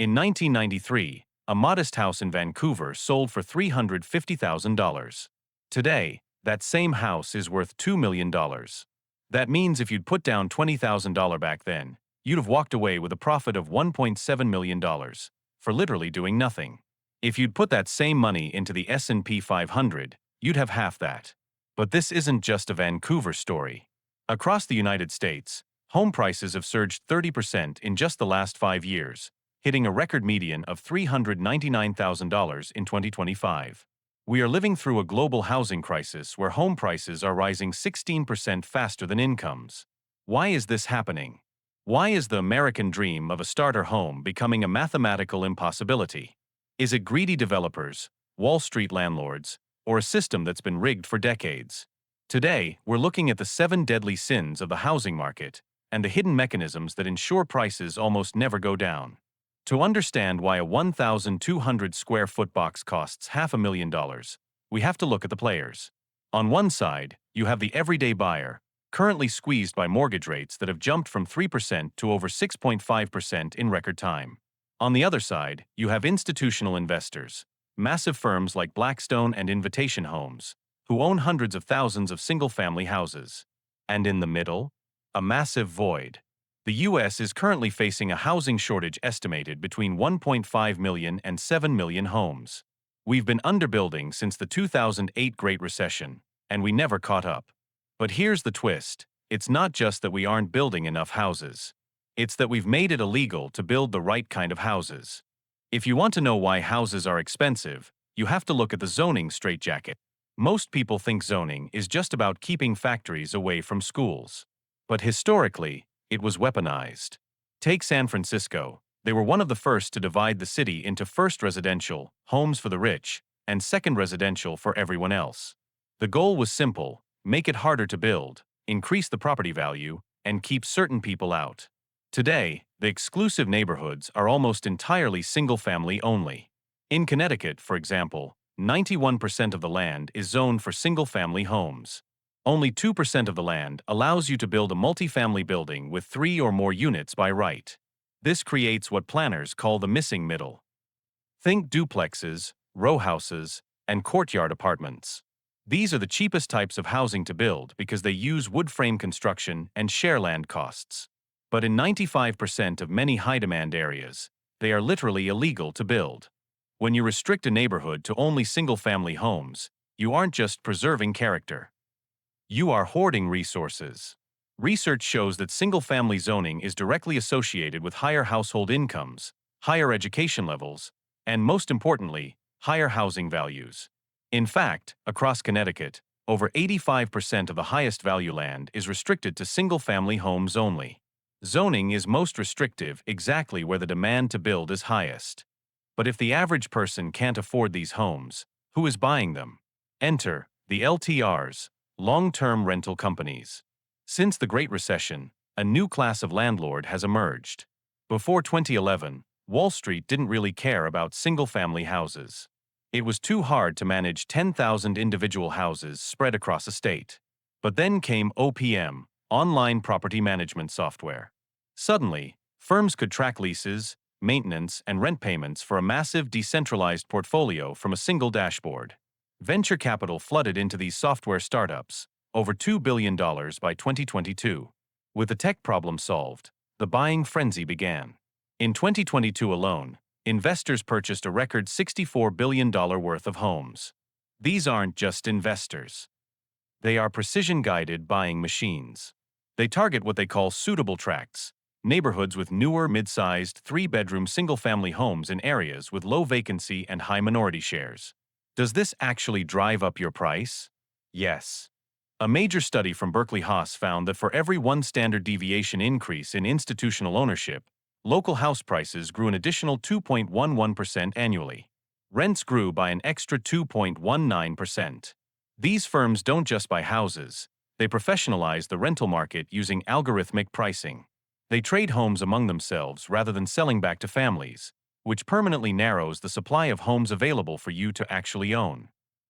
In 1993, a modest house in Vancouver sold for $350,000. Today, that same house is worth $2 million. That means if you'd put down $20,000 back then, you'd have walked away with a profit of $1.7 million for literally doing nothing. If you'd put that same money into the S&P 500, you'd have half that. But this isn't just a Vancouver story. Across the United States, home prices have surged 30% in just the last 5 years, hitting a record median of $399,000 in 2025. We are living through a global housing crisis where home prices are rising 16% faster than incomes. Why is this happening? Why is the American dream of a starter home becoming a mathematical impossibility? Is it greedy developers, Wall Street landlords, or a system that's been rigged for decades? Today, we're looking at the 7 deadly sins of the housing market and the hidden mechanisms that ensure prices almost never go down. To understand why a 1,200 square foot box costs $500,000, we have to look at the players. On one side, you have the everyday buyer, currently squeezed by mortgage rates that have jumped from 3% to over 6.5% in record time. On the other side, you have institutional investors, massive firms like Blackstone and Invitation Homes, who own hundreds of thousands of single-family houses. And in the middle, a massive void. The U.S. is currently facing a housing shortage estimated between 1.5 million and 7 million homes. We've been underbuilding since the 2008 Great Recession, and we never caught up. But here's the twist. It's not just that we aren't building enough houses. It's that we've made it illegal to build the right kind of houses. If you want to know why houses are expensive, you have to look at the zoning straitjacket. Most people think zoning is just about keeping factories away from schools. But historically, it was weaponized. Take San Francisco. They were one of the first to divide the city into first residential, homes for the rich, and second residential for everyone else. The goal was simple: make it harder to build, increase the property value, and keep certain people out. Today, the exclusive neighborhoods are almost entirely single-family only. In Connecticut, for example, 91% of the land is zoned for single-family homes. Only 2% of the land allows you to build a multifamily building with 3 or more units by right. This creates what planners call the missing middle. Think duplexes, row houses, and courtyard apartments. These are the cheapest types of housing to build because they use wood frame construction and share land costs. But in 95% of many high-demand areas, they are literally illegal to build. When you restrict a neighborhood to only single-family homes, you aren't just preserving character. You are hoarding resources. Research shows that single-family zoning is directly associated with higher household incomes, higher education levels, and most importantly, higher housing values. In fact, across Connecticut, over 85% of the highest value land is restricted to single-family homes only. Zoning is most restrictive exactly where the demand to build is highest. But if the average person can't afford these homes, who is buying them? Enter the LTRs, long-term rental companies. Since the Great Recession, a new class of landlord has emerged. Before 2011, Wall Street didn't really care about single-family houses. It was too hard to manage 10,000 individual houses spread across a state. But then came OPM, online property management software. Suddenly, firms could track leases, maintenance, and rent payments for a massive decentralized portfolio from a single dashboard. Venture capital flooded into these software startups, over $2 billion by 2022. With the tech problem solved, the buying frenzy began. In 2022 alone, investors purchased a record $64 billion worth of homes. These aren't just investors. They are precision-guided buying machines. They target what they call suitable tracts, neighborhoods with newer, mid-sized, 3-bedroom single-family homes in areas with low vacancy and high minority shares. Does this actually drive up your price? Yes. A major study from Berkeley Haas found that for every 1 standard deviation increase in institutional ownership, local house prices grew an additional 2.11% annually. Rents grew by an extra 2.19%. These firms don't just buy houses, they professionalize the rental market using algorithmic pricing. They trade homes among themselves rather than selling back to families, which permanently narrows the supply of homes available for you to actually own.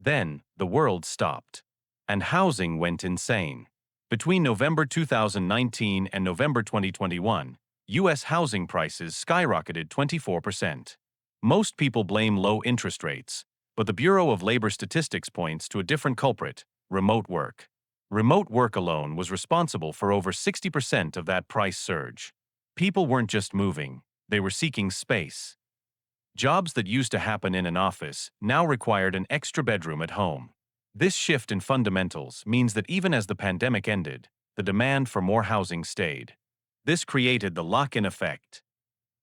Then, the world stopped. And housing went insane. Between November 2019 and November 2021, U.S. housing prices skyrocketed 24%. Most people blame low interest rates, but the Bureau of Labor Statistics points to a different culprit: remote work. Remote work alone was responsible for over 60% of that price surge. People weren't just moving, they were seeking space. Jobs that used to happen in an office now required an extra bedroom at home. This shift in fundamentals means that even as the pandemic ended, the demand for more housing stayed. This created the lock-in effect.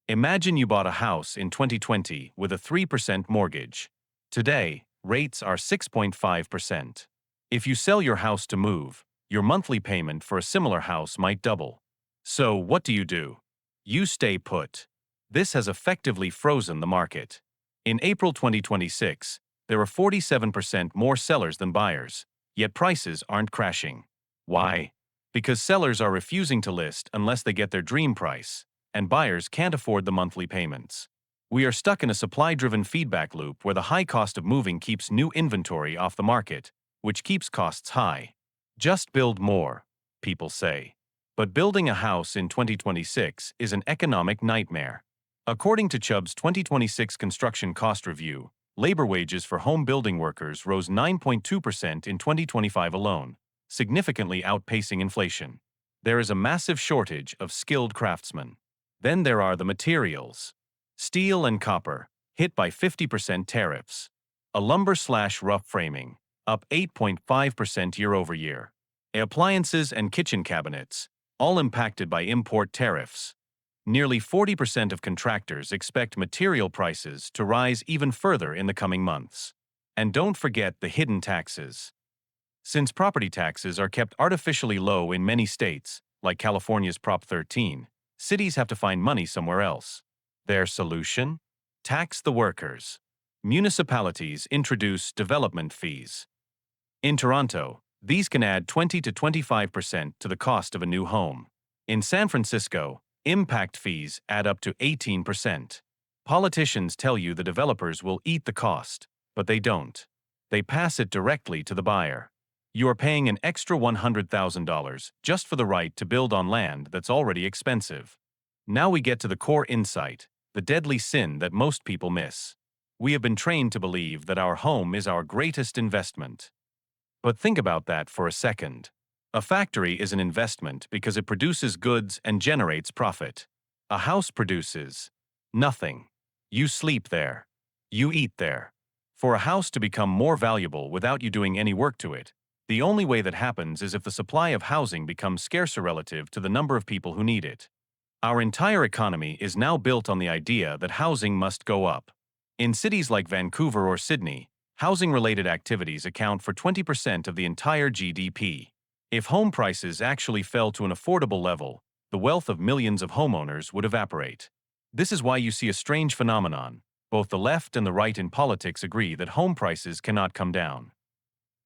Imagine you bought a house in 2020 with a 3% mortgage. Today, rates are 6.5%. If you sell your house to move, your monthly payment for a similar house might double. So what do? You stay put. This has effectively frozen the market. In April 2026, there are 47% more sellers than buyers, yet prices aren't crashing. Why? Because sellers are refusing to list unless they get their dream price, and buyers can't afford the monthly payments. We are stuck in a supply-driven feedback loop where the high cost of moving keeps new inventory off the market, which keeps costs high. Just build more, people say. But building a house in 2026 is an economic nightmare. According to Chubb's 2026 Construction Cost Review, labor wages for home building workers rose 9.2% in 2025 alone, significantly outpacing inflation. There is a massive shortage of skilled craftsmen. Then there are the materials. Steel and copper, hit by 50% tariffs. A lumber/rough framing, up 8.5% year-over-year. Appliances and kitchen cabinets, all impacted by import tariffs. Nearly 40% of contractors expect material prices to rise even further in the coming months. And don't forget the hidden taxes. Since property taxes are kept artificially low in many states, like California's Prop 13, cities have to find money somewhere else. Their solution? Tax the workers. Municipalities introduce development fees. In Toronto, these can add 20 to 25% to the cost of a new home. In San Francisco, impact fees add up to 18%. Politicians tell you the developers will eat the cost, but they don't. They pass it directly to the buyer. You are paying an extra $100,000 just for the right to build on land that's already expensive. Now we get to the core insight, the deadly sin that most people miss. We have been trained to believe that our home is our greatest investment. But think about that for a second. A factory is an investment because it produces goods and generates profit. A house produces nothing. You sleep there. You eat there. For a house to become more valuable without you doing any work to it, the only way that happens is if the supply of housing becomes scarcer relative to the number of people who need it. Our entire economy is now built on the idea that housing must go up. In cities like Vancouver or Sydney, housing-related activities account for 20% of the entire GDP. If home prices actually fell to an affordable level, the wealth of millions of homeowners would evaporate. This is why you see a strange phenomenon. Both the left and the right in politics agree that home prices cannot come down.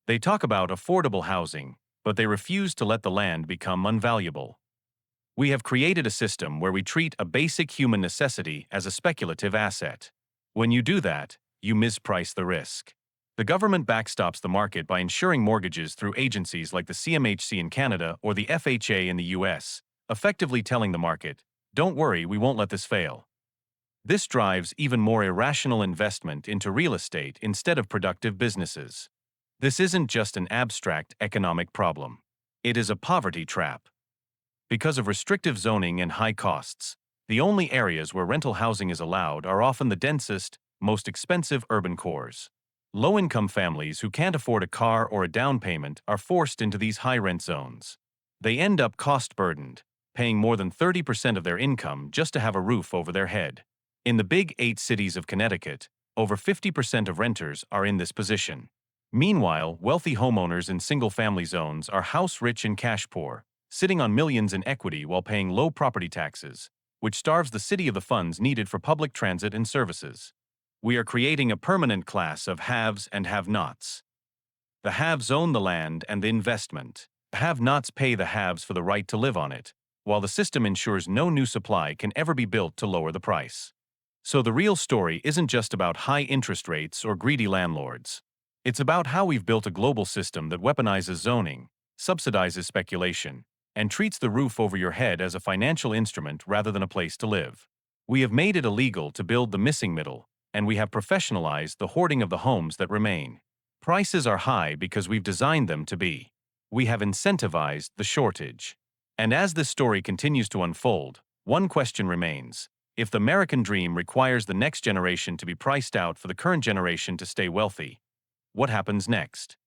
They talk about affordable housing, but they refuse to let the land become unvaluable. We have created a system where we treat a basic human necessity as a speculative asset. When you do that, you misprice the risk. The government backstops the market by insuring mortgages through agencies like the CMHC in Canada or the FHA in the US, effectively telling the market, "Don't worry, we won't let this fail." This drives even more irrational investment into real estate instead of productive businesses. This isn't just an abstract economic problem. It is a poverty trap. Because of restrictive zoning and high costs, the only areas where rental housing is allowed are often the densest, most expensive urban cores. Low-income families who can't afford a car or a down payment are forced into these high-rent zones. They end up cost-burdened, paying more than 30% of their income just to have a roof over their head. In the big 8 cities of Connecticut, over 50% of renters are in this position. Meanwhile, wealthy homeowners in single-family zones are house-rich and cash-poor, sitting on millions in equity while paying low property taxes, which starves the city of the funds needed for public transit and services. We are creating a permanent class of haves and have-nots. The haves own the land and the investment. The have-nots pay the haves for the right to live on it, while the system ensures no new supply can ever be built to lower the price. So the real story isn't just about high interest rates or greedy landlords. It's about how we've built a global system that weaponizes zoning, subsidizes speculation, and treats the roof over your head as a financial instrument rather than a place to live. We have made it illegal to build the missing middle, and we have professionalized the hoarding of the homes that remain. Prices are high because we've designed them to be. We have incentivized the shortage. And as this story continues to unfold, one question remains. If the American dream requires the next generation to be priced out for the current generation to stay wealthy, what happens next?